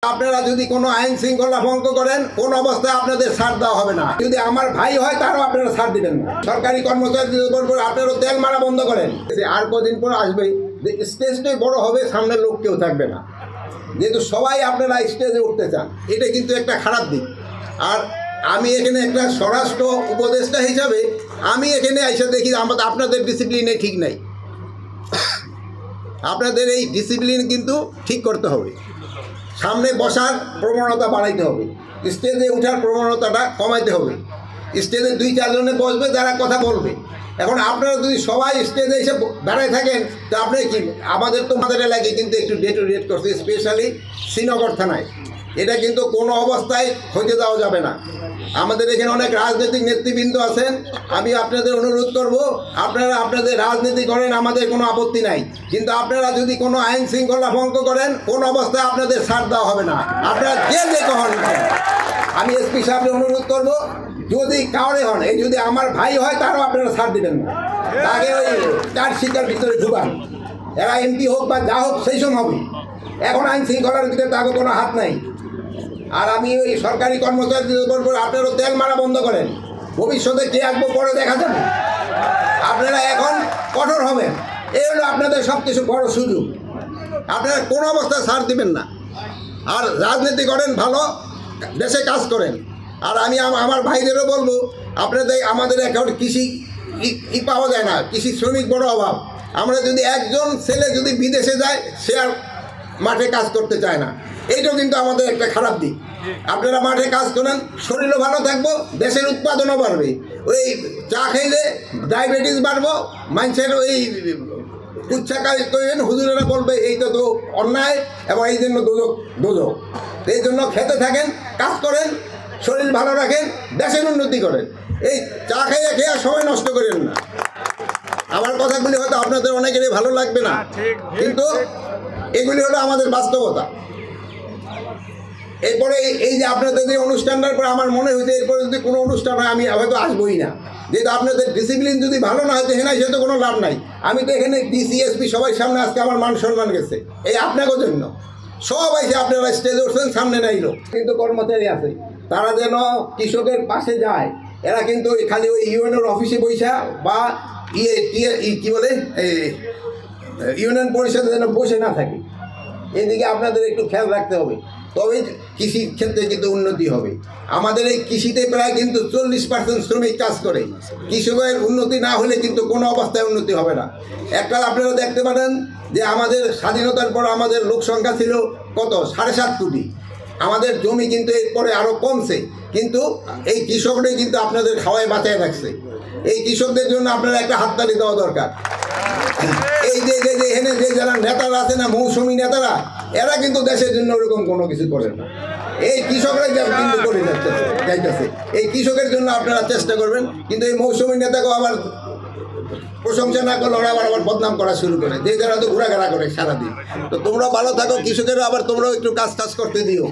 আপনারা যদি কোনো আইন শৃঙ্খলা ভঙ্গ করেন কোন অবস্থায় আপনাদের ছাড় দেওয়া হবে না। যদি আমার ভাই হয় তারও আপনারা ছাড় দিবেন না। সরকারি কর্মচারীদের উপর আপনারা তেল মারা বন্ধ করেন। আর কদিন পর আসবে স্টেজটাই বড় হবে, সামনে লোক কেউ থাকবে না, যেহেতু সবাই আপনারা স্টেজে উঠতে চান। এটা কিন্তু একটা খারাপ দিক। আর আমি এখানে একটা স্বরাষ্ট্র উপদেষ্টা হিসাবে আমি এখানে এসে দেখি আপনাদের ডিসিপ্লিনে ঠিক নাই। আপনাদের এই ডিসিপ্লিন কিন্তু ঠিক করতে হবে। সামনে বসার প্রবণতা বাড়াইতে হবে, স্টেজে ওঠার প্রবণতাটা কমাইতে হবে। স্টেজে 2-4 জনে বসবে যারা কথা বলবে। এখন আপনারা যদি সবাই স্টেজে এসে দাঁড়ায় থাকেন তো আপনি কি, আমাদের এলাকায় কিন্তু একটু ডে টু ডেট করছে, স্পেশালি শ্রীনগর থানায়। এটা কিন্তু কোনো অবস্থায় হইতে দেওয়া যাবে না। আমাদের এখানে অনেক রাজনৈতিক নেতৃবৃন্দ আছেন, আমি আপনাদের অনুরোধ করব আপনারা আপনাদের রাজনীতি করেন, আমাদের কোনো আপত্তি নাই, কিন্তু আপনারা যদি কোনো আইন শৃঙ্খলা ভঙ্গ করেন কোন অবস্থায় আপনাদের ছাড় দেওয়া হবে না। আপনারা যে হন, আমি এসপি সাহেবকে অনুরোধ করব যদি কাউরে হন, এই যদি আমার ভাই হয় তারও আপনারা ছাড় দিবেন না। তাকে ওই চার শিকার ভিতরে ঢুকান, এরা এমপি হোক বা যা হোক সেই সময় হবে। এখন আইন শৃঙ্খলার ভিতরে তাকে কোনো হাত নাই। আর আমি ওই সরকারি কর্মচারীদের উপর আপনারা তেল মারা বন্ধ করেন। ভবিষ্যতে কে আসবো পরে দেখা যাবে। আপনারা এখন কঠোর হবেন, এই হলো আপনাদের সব কিছু বড় সুযোগ। আপনারা কোনো অবস্থায় ছাড় দিবেন না। আর রাজনীতি করেন, ভালো দেশে কাজ করেন। আর আমি আমার ভাইদেরও বলবো, আপনাদের আমাদের এখন কৃষি পাওয়া যায় না, কৃষি শ্রমিক বড় অভাব। আমরা যদি একজন ছেলে যদি বিদেশে যায়, সে আর মাঠে কাজ করতে চায় না। এইটাও কিন্তু আমাদের একটা খারাপ দিক। আপনারা মাঠে কাজ করেন, শরীরও ভালো থাকবো, দেশের উৎপাদনও বাড়বে। ওই চা খাইলে ডায়াবেটিস বাড়বো, মানুষের ওই উচ্ছা কাজ করবেন, হুজুরেরা বলবে এইটা তো অন্যায় এবং এই জন্য দোজক। এই জন্য খেতে থাকেন, কাজ করেন, শরীর ভালো রাখেন, দেশের উন্নতি করেন। এই চা খাইয়ে খেয়ে সময় নষ্ট করেন না। আমার কথাগুলি হয়তো আপনাদের অনেকেরই ভালো লাগবে না, কিন্তু এগুলি হলো আমাদের বাস্তবতা। এরপরে এই যে আপনাদের যে অনুষ্ঠানটার পরে আমার মনে হয়েছে এরপরে যদি কোনো অনুষ্ঠান হয় আমি হয়তো আসবোই না, যেহেতু আপনাদের ডিসিপ্লিন যদি ভালো না হয়তো হেনাই সে তো কোনো লাভ নাই। আমি তো এখানে ডিসিএসপি সবাই সামনে আজকে আমার মান সম্মান গেছে এই আপনাকে জন্য। সবাই যে আপনারা স্টেজে উঠছেন, সামনে নাইলো, কিন্তু কর্মচারী আছে তারা যেন কৃষকের পাশে যায়। এরা কিন্তু খালি ওই ইউএনের অফিসে বৈশা বা কি বলে ইউনিয়ন পরিষদে যেন বসে না থাকে। এদিকে আপনাদের একটু খেয়াল রাখতে হবে, তবেই কৃষির ক্ষেত্রে কিন্তু উন্নতি হবে। আমাদের এই কৃষিতে প্রায় কিন্তু 40% শ্রমিক কাজ করে। কৃষকের উন্নতি না হলে কিন্তু কোনো অবস্থায় উন্নতি হবে না। একটা আপনারা দেখতে পারেন যে আমাদের স্বাধীনতার পর আমাদের লোক সংখ্যা ছিল কত, 7.5 কোটি। আমাদের জমি কিন্তু এরপরে আরও কমছে, কিন্তু এই কৃষকরাই কিন্তু আপনাদের খাওয়ায় বাঁচায় রাখছে। এই কৃষকদের জন্য আপনারা একটা হাততালি দেওয়া দরকার। এই যে এখানে যে যারা নেতারা আছে না, মৌসুমী নেতারা, এরা কিন্তু দেশের জন্য ওরকম কোনো কিছু করেন না। এই কৃষকরাই কিন্তু করে যাইতেছে। এই কৃষকের জন্য আপনারা চেষ্টা করবেন, কিন্তু এই মৌসুমী নেতাকেও আবার প্রশংসা না করলে ওরা আবার বদনাম করা শুরু করে, যে যারা তো ঘোরাঘেরা করে সারাদিন। তো তোমরা ভালো থাকো, কৃষকেরা আবার তোমরাও একটু কাজ করতে দিও।